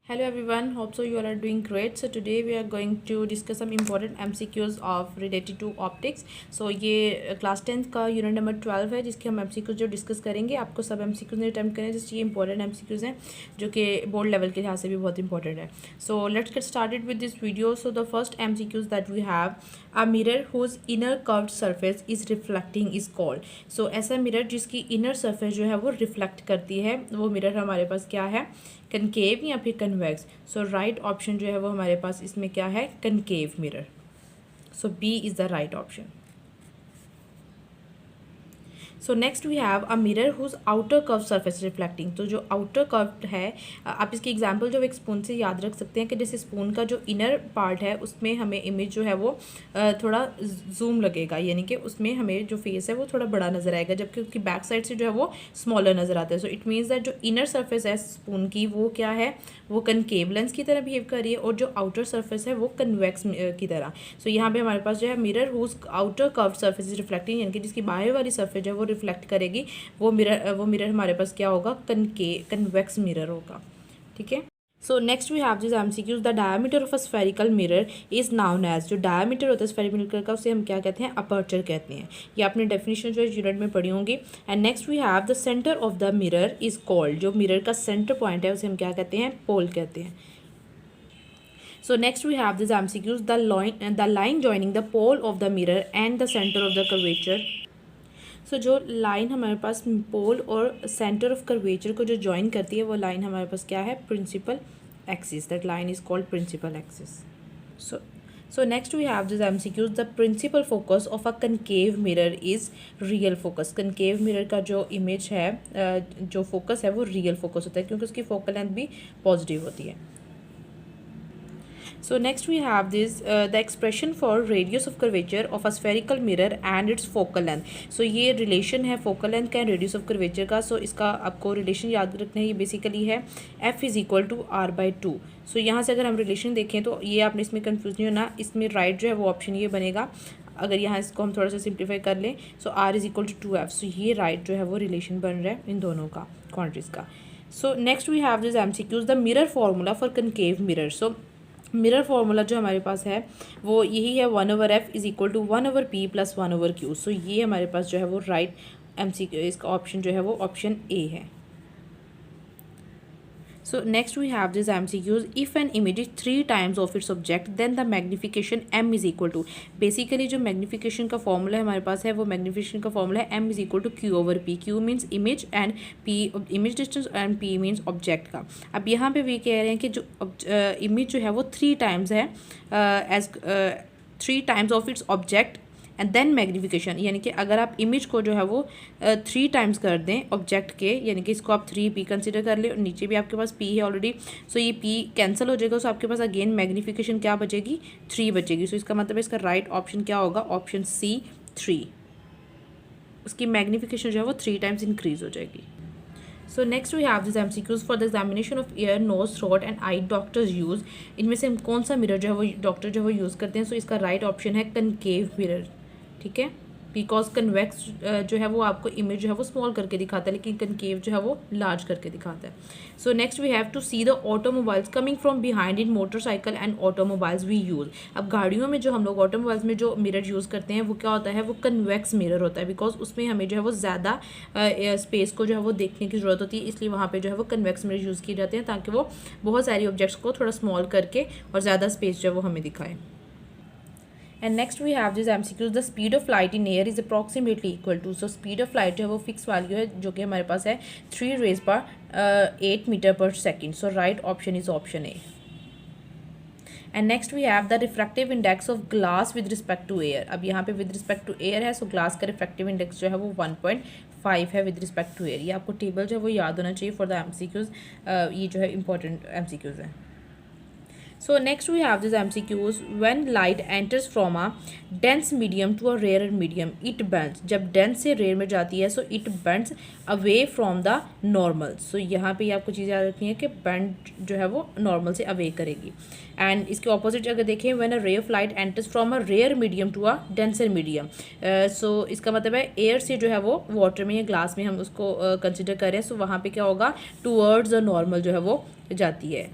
Hello everyone, hope so you all are doing great. So today we are going to discuss some important MCQs of related to optics. So ये class 10th का unit number 12 है जिसके हम MCQs जो discuss करेंगे. आपको सब MCQs नहीं अटैम्प्ट करें, जस्ट ये इंपॉर्टेंट MCQs हैं जो कि बोर्ड लेवल के लिहाज से भी बहुत इंपॉर्टेंट है. So let's get started with this video. So the first MCQs that we have, a mirror whose inner curved surface is reflecting is called. So ऐसा मिरर जिसकी इनर सरफेस जो है वो रिफ्लेक्ट करती है, वो मिरर हमारे पास क्या है? कनकेव या फिर कन्वेक्स. सो राइट ऑप्शन जो है वो हमारे पास इसमें क्या है? Concave mirror. So B is the right option. So next we have a mirror whose outer curve surface reflecting. तो जो आउटर कर्व है, आप इसकी एग्जांपल जो एक स्पून से याद रख सकते हैं कि जैसे स्पून का जो इनर पार्ट है उसमें हमें इमेज जो है वो थोड़ा जूम लगेगा, यानी कि उसमें हमें जो फेस है वो थोड़ा बड़ा नजर आएगा, जबकि उसकी बैक साइड से जो है वो स्मॉलर नजर आता है. सो इट मीन्स दैट जो इनर सरफेस है स्पून की वो क्या है? वो कनकेव लेंस की तरह बिहेव कर रही है, और जो आउटर सरफेस है वो कन्वेक्स की तरह. सो यहाँ पे हमारे पास जो है mirror whose outer curve surface is reflecting, यानी कि जिसकी बाहर वाली सरफेस जो है वो रिफ्लेक्ट करेगी, वो मिरर हमारे पास क्या होगा? कन्वेक्स मिरर होगा. ठीक है. So next we have this MCQs. The diameter of a spherical mirror is known as. जो डायमीटर होता है स्फेरिकल मिरर का उसे हम क्या कहते हैं? अपर्चर कहते हैं. ये आपने डेफिनेशन जो है यूनिट में पढ़ी होंगी. And next we have the centre of the mirror is called. जो मिरर का सेंटर पॉइंट है उसे हम क्या कहते हैं? पोल कहते हैं. So next we have this MCQs. The line joining the pole of the mirror and the center of the curvature. सो जो लाइन हमारे पास पोल और सेंटर ऑफ कर्वेचर को जो ज्वाइन करती है वो लाइन हमारे पास क्या है? Principal axis. That line is called principal axis. So next we have this MCQs. The principal focus of a concave mirror is real focus. Concave mirror का जो इमेज है, जो फोकस है वो रियल फोकस होता है, क्योंकि उसकी फोकल लेंथ भी पॉजिटिव होती है. So next we have this the expression for radius of curvature of a spherical mirror and its focal length. So ये relation है focal length का radius of curvature का. So इसका आपको relation याद रखना है. ये basically है f is equal to r by 2. So यहाँ से अगर हम relation देखें तो ये आपने इसमें confuse नहीं होना. इसमें right जो है वो option ये बनेगा. अगर यहाँ इसको हम थोड़ा सा सिंप्लीफाई कर लें, so r is equal to 2f. So ये राइट जो है वो रिलेशन बन रहा है इन दोनों का, क्वांटिटीज़ का. So next we have this MCQs. The mirror formula for concave mirror. So mirror formula जो हमारे पास है वो यही है, 1/f is equal to 1/p plus 1/q. So ये हमारे पास जो है वो राइट MCQ, इसका ऑप्शन जो है वो ऑप्शन ए है. So next we have this MCQs. If an image is 3 times of its object, then the magnification m is equal to. Basically जो magnification का फॉर्मूला हमारे पास है वो magnification का फॉर्मूला है m is equal to q/p. q means image and p image distance and p means object का. अब यहाँ पे भी कह रहे हैं कि जो image जो है वो 3 times है as 3 times of its object and then magnification, यानी कि अगर आप इमेज को जो है वो 3 टाइम्स कर दें ऑब्जेक्ट के, यानी कि इसको आप 3p कंसिडर कर लें और नीचे भी आपके पास p है ऑलरेडी. सो ये p कैंसिल हो जाएगा. सो आपके पास अगेन मैग्नीफिकेशन क्या बचेगी? 3 बचेगी. सो इसका मतलब इसका राइट ऑप्शन क्या होगा? Option C 3. उसकी मैग्नीफिकेशन जो है वो 3 टाइम्स इंक्रीज हो जाएगी. So next we have this MCQs for the examination of ear, nose, throat and eye doctors use. इनमें से कौन सा मिरर जो है वो डॉक्टर जो है वो यूज़ करते हैं? सो इसका राइट ऑप्शन है कनकेव मिरर. ठीक है, बिकॉज कन्वेक्स जो है वो आपको इमेज जो है वो स्मॉल करके दिखाता है, लेकिन कनकेव जो है वो लार्ज करके दिखाता है. So next we have to see the automobiles coming from behind in motorcycle and automobiles we use. अब गाड़ियों में जो हम लोग ऑटोमोबाइल्स में जो मिरर यूज़ करते हैं वो क्या होता है? वो कन्वेक्स मिरर होता है, बिकॉज उसमें हमें जो है वो ज़्यादा स्पेस को जो है वो देखने की ज़रूरत होती है, इसलिए वहाँ पर जो है वो कन्वेक्स मिरर यूज़ किए जाते हैं ताकि वो बहुत सारी ऑब्जेक्ट्स को थोड़ा स्मॉल करके और ज़्यादा स्पेस जो है वो हमें दिखाए. And next we have this MCQs. The speed of light in air is approximately equal to. So speed of light जो है वो फिक्स वैल्यू है जो कि हमारे पास है 3 raised by 8 मीटर पर second. So right option is option A. And next we have the refractive index of glass with respect to air. अब यहाँ पे विद रिस्पेक्ट टू एयर है, सो ग्लास का रिफ्रैक्टिव इंडेक्स जो है वो 1.5 है विद रिस्पेक्ट टू एयर. ये आपको टेबल जो है वो याद होना चाहिए फॉर द MCQs. ये जो है इंपॉर्टेंट MCQs है. So next we have this MCQs. When light enters from a dense medium to a rarer medium, it bends. जब dense से rare में जाती है, so it bends away from the normal. So यहाँ पे आपको चीज़ याद रखनी है कि bend जो है वो normal से away करेगी. And इसके opposite अगर देखें, when a ray of light enters from a rare medium to a denser medium, so इसका मतलब है air से जो है वो water में या glass में हम उसको consider करें, so वहाँ पे क्या होगा? Towards the normal जो है वो जाती है.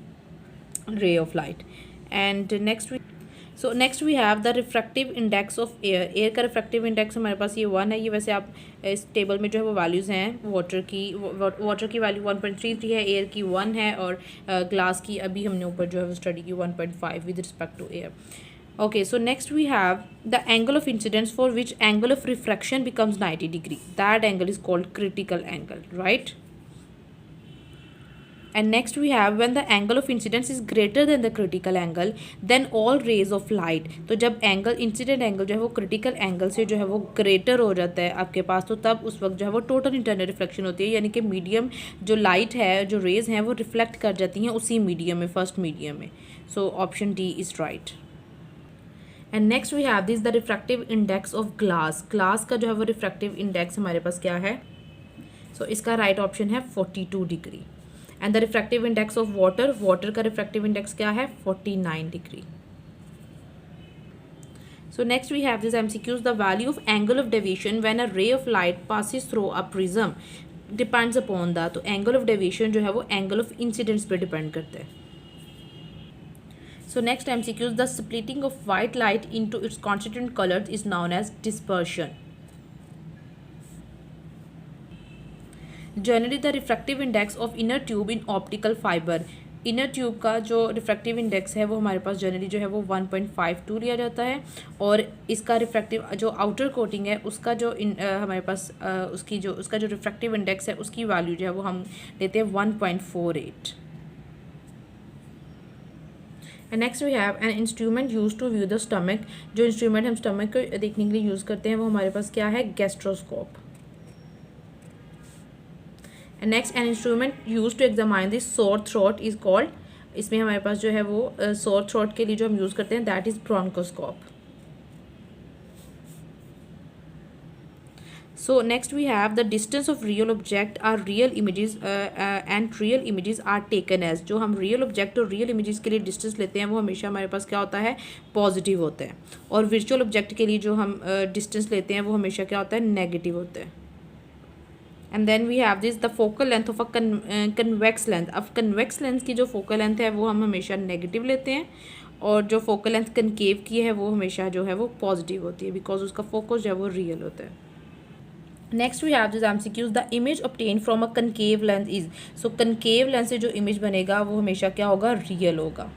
ray of light. And next we have the refractive index of air का refractive index हमारे पास ये 1 है. ये वैसे आप इस टेबल में जो है वो वैल्यूज़ हैं. वाटर की वैल्यू 1.33 है, एयर की 1 है, और ग्लास की अभी हमने ऊपर जो है वो स्टडी की 1.5 with respect to air. Okay, so next we have the angle of incidence for which angle of refraction becomes 90 degree. That angle is called critical angle, right? And next we have when the angle of incidence is greater than the critical angle, then all rays of light. तो जब angle incident angle जो है वो critical angle से जो है वो greater हो जाता है आपके पास, तो तब उस वक्त जो है वो टोटल इंटरनल रिफ्लेक्शन होती है, यानी कि मीडियम जो लाइट है, जो रेज हैं, वो रिफ्लेक्ट कर जाती हैं उसी मीडियम में, फर्स्ट मीडियम में. So option D is right. And next we have this the refractive index of glass. Glass का जो है वो रिफ्रैक्टिव इंडेक्स हमारे पास क्या है? सो इसका राइट ऑप्शन है 42 degree. And the refractive index of water, water का रिफ्रैक्टिव इंडेक्स क्या है? 49 degree. So next we have this MCQs. The value of angle of deviation when a ray of light passes through a prism depends upon the. तो angle of deviation जो है वो angle of incidence पे depend करता है. So next MCQs, the splitting of white light into its constituent colors is known as dispersion. Generally the refractive index of inner tube in optical fiber. Inner tube का जो refractive index है वो हमारे पास generally जो है वो 1.52 लिया जाता है, और इसका रिफ्रैक्टिव जो आउटर कोटिंग है उसका जो हमारे पास उसका जो रिफ्रैक्टिव इंडेक्स है उसकी वैल्यू जो है वो हम लेते हैं 1.48. And next we have an instrument use to view the stomach. जो इंस्ट्रूमेंट हम स्टमक को देखने के लिए यूज़ करते हैं वो हमारे पास क्या है? Gastroscope. And next an instrument use to examine this sore throat is called. इसमें हमारे पास जो है वो सोर थ्रोट के लिए जो हम यूज़ करते हैं that is bronchoscope. So next we have the distance of real object are real images and real images are taken as. जो हम real object और real images के लिए distance लेते हैं वो हमेशा हमारे पास क्या होता है? पॉजिटिव होता है. और virtual object के लिए जो हम distance लेते हैं वो हमेशा क्या होता है? नेगेटिव होता है. And then we have this the focal length of a convex length. अब कन्वेक्स लेंथ की जो फोकल लेंथ है वो हम हमेशा नेगेटिव लेते हैं, और जो फोकल लेंथ कनकेव की है वो हमेशा जो है वो पॉजिटिव होती है, बिकॉज उसका फोकस जो है वो रियल होता है. Next we have this MCQs. The image obtain from a concave length is. So concave length से जो इमेज बनेगा वो हमेशा क्या होगा? रियल होगा.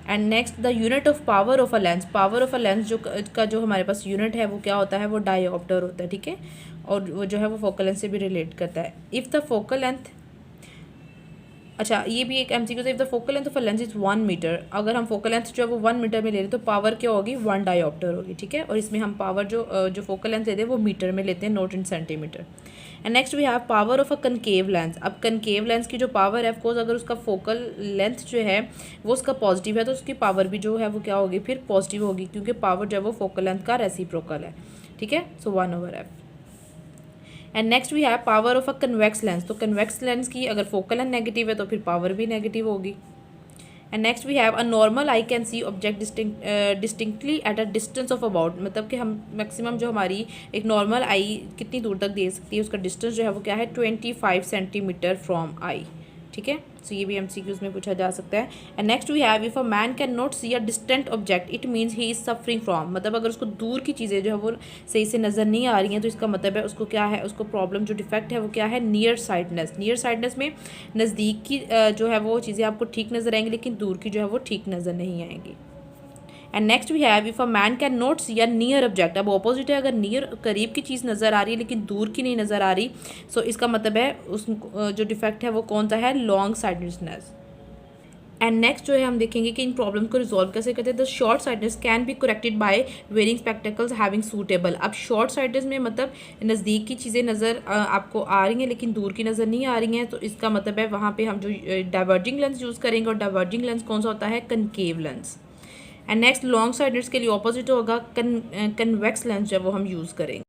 And next the unit of power of a lens. Power of a lens जो हमारे पास यूनिट है वो क्या होता है? वो डायोप्टर होता है, ठीक है, और वो जो है वो फोकल लेंथ से भी रिलेट करता है. इफ़ द फोकल लेंथ, अच्छा ये भी एक MCQ. If the focal length of a lens is 1 metre. अगर हम फोकल लेंथ जो है वो 1 मीटर में ले रहे हैं तो पावर क्या होगी? 1 डायोप्टर होगी, ठीक है, और इसमें हम पावर जो फोकल लेंथ लेते हैं वो मीटर में लेते हैं, not in centimetre. And next we have power of a concave lens. अब कनकेव लेंस की जो पावर है, ऑफकोर्स अगर उसका फोकल लेंथ जो है वो उसका पॉजिटिव है तो उसकी पावर भी जो है वो क्या होगी? फिर पॉजिटिव होगी, क्योंकि पावर जो है वो फोकल लेंथ का रेसिप्रोकल है, ठीक है. So 1/f. And next we have power of a convex lens. तो कन्वेक्स लेंस की अगर फोकल लेंथ नेगेटिव है तो फिर पावर भी नेगेटिव होगी. And next we have a normal eye can see object distinctly at a distance of about. मतलब कि हम मैक्सिमम जो हमारी एक नॉर्मल आई कितनी दूर तक दे सकती है, उसका डिस्टेंस जो है वो क्या है? 25 सेंटीमीटर फ्रॉम आई, ठीक है. सो ये भी MCQs में पूछा जा सकता है. And next we have if a man can not see a distant object it means he is suffering from. मतलब अगर उसको दूर की चीज़ें जो है वो सही से नज़र नहीं आ रही हैं तो इसका मतलब है उसको क्या है? उसको प्रॉब्लम जो डिफेक्ट है वो क्या है? Near sightedness. नियर साइडनेस में नज़दीक की जो है वो चीज़ें आपको ठीक नज़र आएंगी, लेकिन दूर की जो है वो ठीक नज़र नहीं आएंगी. And next we have if a man can not see a near object. अब ऑपोजिट है, अगर नियर करीब की चीज़ नज़र आ रही है लेकिन दूर की नहीं नज़र आ रही, सो इसका मतलब है उस जो डिफेक्ट है वो कौन सा है? Long sightedness. एंड नेक्स्ट जो है हम देखेंगे कि इन प्रॉब्लम को रिजॉल्व कैसे करते हैं. The short sightedness can be corrected bye wearing spectacles having suitable. अब शॉर्ट साइडनेस में मतलब नज़दीक की चीज़ें नज़र आपको आ रही हैं लेकिन दूर की नज़र नहीं आ रही हैं, तो इसका मतलब है वहाँ पे हम जो डाइवर्जिंग लेंस यूज़ करेंगे, और डाइवर्जिंग लेंस कौन सा होता है? Concave lens. And next long sightedness के लिए ऑपोजिट होगा, कन्वेक्स लेंस जो है वो हम यूज़ करेंगे.